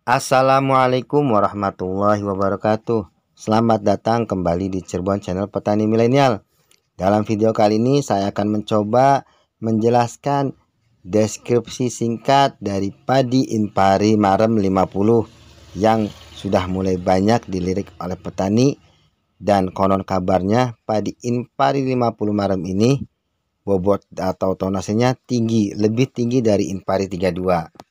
Assalamualaikum warahmatullahi wabarakatuh. Selamat datang kembali di Cirebon Channel Petani Milenial. Dalam video kali ini saya akan mencoba menjelaskan deskripsi singkat dari padi Inpari Marem 50 yang sudah mulai banyak dilirik oleh petani, dan konon kabarnya padi Inpari 50 Marem ini bobot atau tonasenya tinggi, lebih tinggi dari Inpari 32.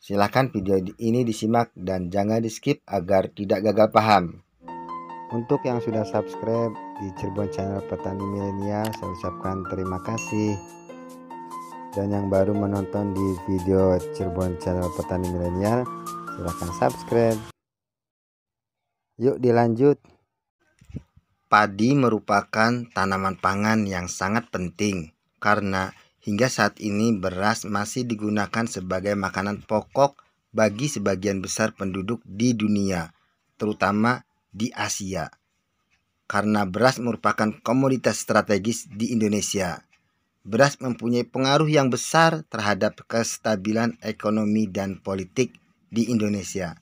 Silahkan video ini disimak dan jangan di skip agar tidak gagal paham. Untuk yang sudah subscribe di Cirebon Channel Petani Milenial, saya ucapkan terima kasih. Dan yang baru menonton di video Cirebon Channel Petani Milenial, silahkan subscribe. Yuk dilanjut. Padi merupakan tanaman pangan yang sangat penting karena hingga saat ini beras masih digunakan sebagai makanan pokok bagi sebagian besar penduduk di dunia, terutama di Asia. Karena beras merupakan komoditas strategis di Indonesia, beras mempunyai pengaruh yang besar terhadap kestabilan ekonomi dan politik di Indonesia.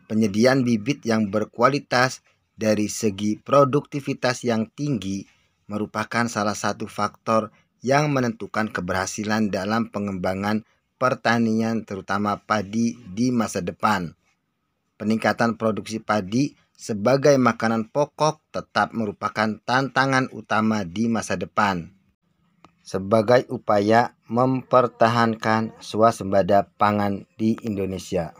Penyediaan bibit yang berkualitas dari segi produktivitas yang tinggi merupakan salah satu faktor yang menentukan keberhasilan dalam pengembangan pertanian terutama padi di masa depan. Peningkatan produksi padi sebagai makanan pokok tetap merupakan tantangan utama di masa depan sebagai upaya mempertahankan swasembada pangan di Indonesia.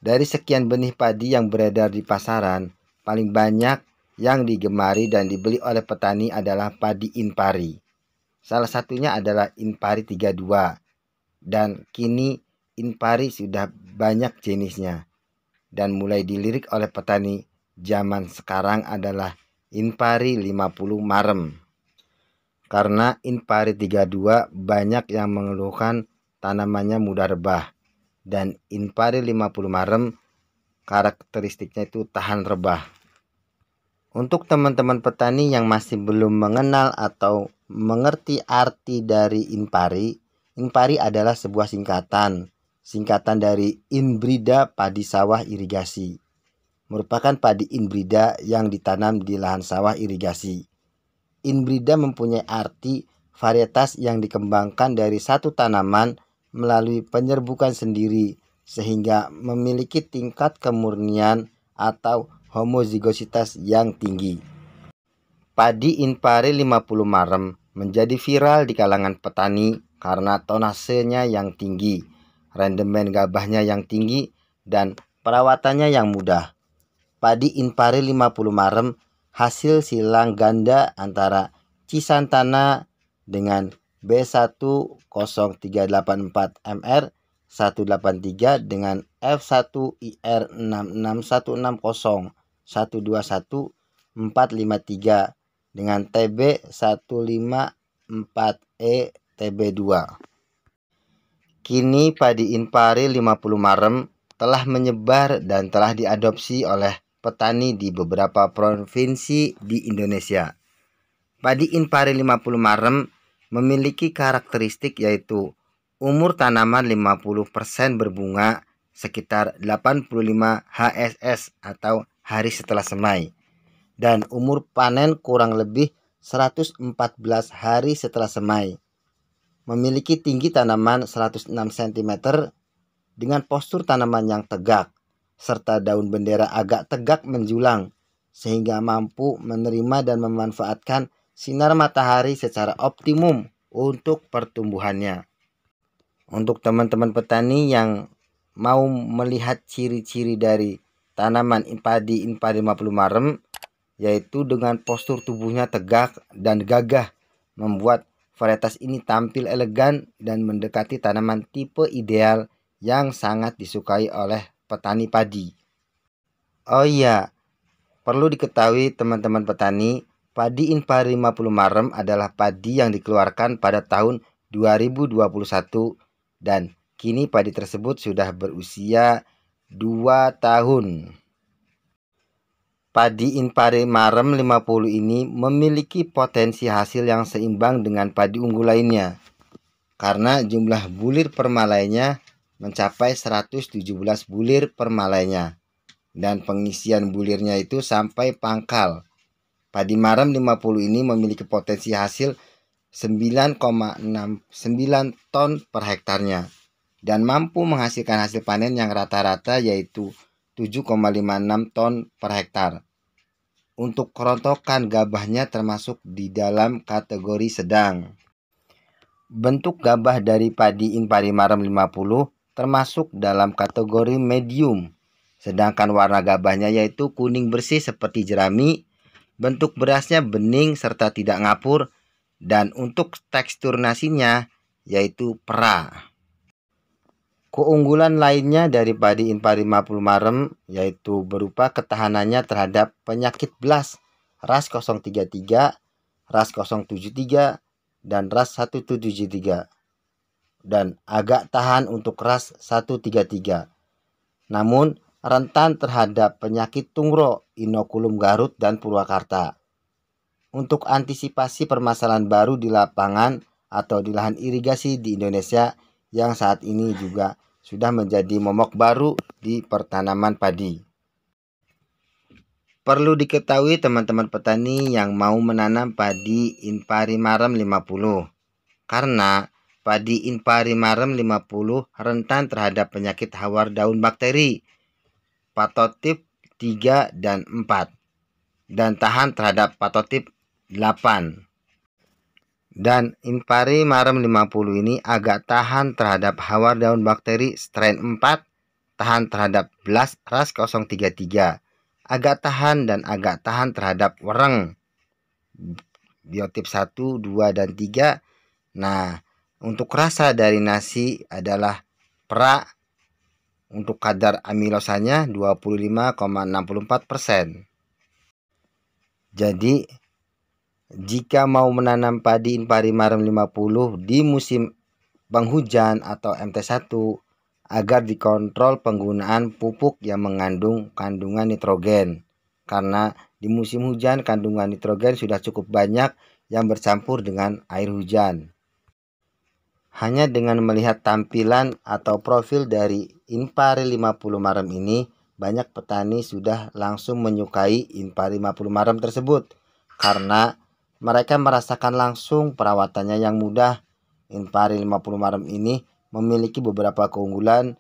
Dari sekian benih padi yang beredar di pasaran, paling banyak yang digemari dan dibeli oleh petani adalah padi Inpari. Salah satunya adalah Inpari 32, dan kini Inpari sudah banyak jenisnya. Dan mulai dilirik oleh petani zaman sekarang adalah Inpari 50 Marem. Karena Inpari 32 banyak yang mengeluhkan tanamannya mudah rebah, dan Inpari 50 Marem karakteristiknya itu tahan rebah. Untuk teman-teman petani yang masih belum mengenal atau mengerti arti dari Inpari, Inpari adalah sebuah singkatan dari Inbrida padi sawah irigasi. Merupakan padi inbrida yang ditanam di lahan sawah irigasi. Inbrida mempunyai arti varietas yang dikembangkan dari satu tanaman melalui penyerbukan sendiri sehingga memiliki tingkat kemurnian atau homozigositas yang tinggi. Padi Inpari 50 Marem menjadi viral di kalangan petani karena tonasenya yang tinggi, rendemen gabahnya yang tinggi, dan perawatannya yang mudah. Padi Inpari 50 Marem hasil silang ganda antara Cisantana dengan B10384MR 183 dengan F1IR 66160 121 453 dengan TB 154E TB2. Kini padi Inpari 50 Marem telah menyebar dan telah diadopsi oleh petani di beberapa provinsi di Indonesia. Padi Inpari 50 Marem memiliki karakteristik yaitu umur tanaman 50% berbunga sekitar 85 HSS atau hari setelah semai, dan umur panen kurang lebih 114 hari setelah semai. Memiliki tinggi tanaman 106 cm dengan postur tanaman yang tegak, serta daun bendera agak tegak menjulang sehingga mampu menerima dan memanfaatkan sinar matahari secara optimum untuk pertumbuhannya. Untuk teman-teman petani yang mau melihat ciri-ciri dari tanaman padi Inpari 50 Marem, yaitu dengan postur tubuhnya tegak dan gagah, membuat varietas ini tampil elegan dan mendekati tanaman tipe ideal yang sangat disukai oleh petani padi. Oh iya, perlu diketahui teman-teman petani, padi Inpari 50 Marem adalah padi yang dikeluarkan pada tahun 2021, dan kini padi tersebut sudah berusia 2 tahun. Padi Inpari Marem 50 ini memiliki potensi hasil yang seimbang dengan padi unggul lainnya karena jumlah bulir permalainya mencapai 117 bulir per malainya. Dan pengisian bulirnya itu sampai pangkal. Padi marem 50 ini memiliki potensi hasil 9,69 ton per hektarnya dan mampu menghasilkan hasil panen yang rata-rata yaitu 7,56 ton per hektar. Untuk kerontokan gabahnya termasuk di dalam kategori sedang. Bentuk gabah dari padi Impari Marem 50 termasuk dalam kategori medium. Sedangkan warna gabahnya yaitu kuning bersih seperti jerami, bentuk berasnya bening serta tidak ngapur, dan untuk tekstur nasinya yaitu pera. Keunggulan lainnya dari padi Impari 50 Marem yaitu berupa ketahanannya terhadap penyakit blas ras 033, ras 073, dan ras 173, dan agak tahan untuk ras 133. Namun rentan terhadap penyakit tungro, inokulum Garut, dan Purwakarta. Untuk antisipasi permasalahan baru di lapangan atau di lahan irigasi di Indonesia yang saat ini juga sudah menjadi momok baru di pertanaman padi. Perlu diketahui teman-teman petani yang mau menanam padi Impari Marem 50, karena padi Impari Marem 50 rentan terhadap penyakit hawar daun bakteri patotip 3 dan 4 dan tahan terhadap patotip 8. Dan Impari Marem 50 ini agak tahan terhadap hawar daun bakteri strain 4, tahan terhadap blas ras 033, agak tahan dan agak tahan terhadap wereng biotip 1, 2, dan 3. Nah, untuk rasa dari nasi adalah pera. Untuk kadar amilosanya 25,64%. Jadi jika mau menanam padi Impari Marem 50 di musim penghujan atau MT1 agar dikontrol penggunaan pupuk yang mengandung kandungan nitrogen, karena di musim hujan kandungan nitrogen sudah cukup banyak yang bercampur dengan air hujan. Hanya dengan melihat tampilan atau profil dari Impari 50 Marem ini, banyak petani sudah langsung menyukai Impari 50 Marem tersebut karena mereka merasakan langsung perawatannya yang mudah. Impari 50 Marem ini memiliki beberapa keunggulan.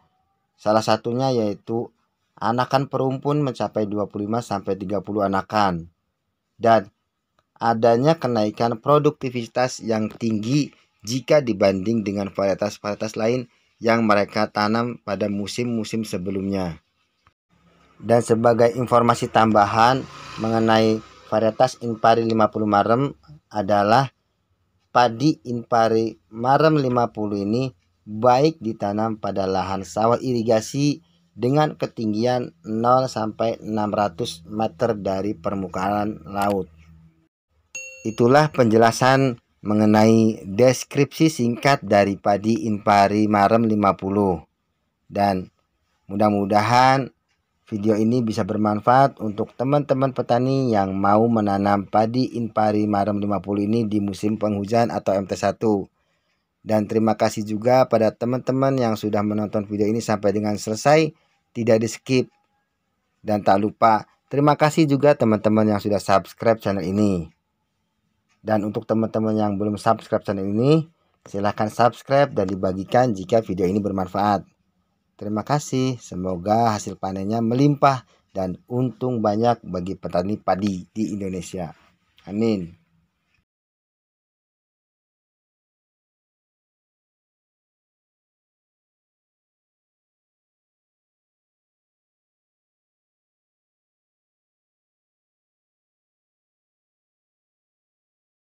Salah satunya yaitu anakan perumpun mencapai 25-30 anakan. Dan adanya kenaikan produktivitas yang tinggi jika dibanding dengan varietas-varietas lain yang mereka tanam pada musim-musim sebelumnya. Dan sebagai informasi tambahan mengenai varietas Impari 50 Marem adalah padi Impari Marem 50 ini baik ditanam pada lahan sawah irigasi dengan ketinggian 0-600 meter dari permukaan laut. Itulah penjelasan mengenai deskripsi singkat dari padi Impari Marem 50. Dan mudah-mudahan video ini bisa bermanfaat untuk teman-teman petani yang mau menanam padi Impari Marem 50 ini di musim penghujan atau MT1. Dan terima kasih juga pada teman-teman yang sudah menonton video ini sampai dengan selesai, tidak di skip. Dan tak lupa, terima kasih juga teman-teman yang sudah subscribe channel ini. Dan untuk teman-teman yang belum subscribe channel ini, silahkan subscribe dan dibagikan jika video ini bermanfaat. Terima kasih, semoga hasil panennya melimpah dan untung banyak bagi petani padi di Indonesia. Amin.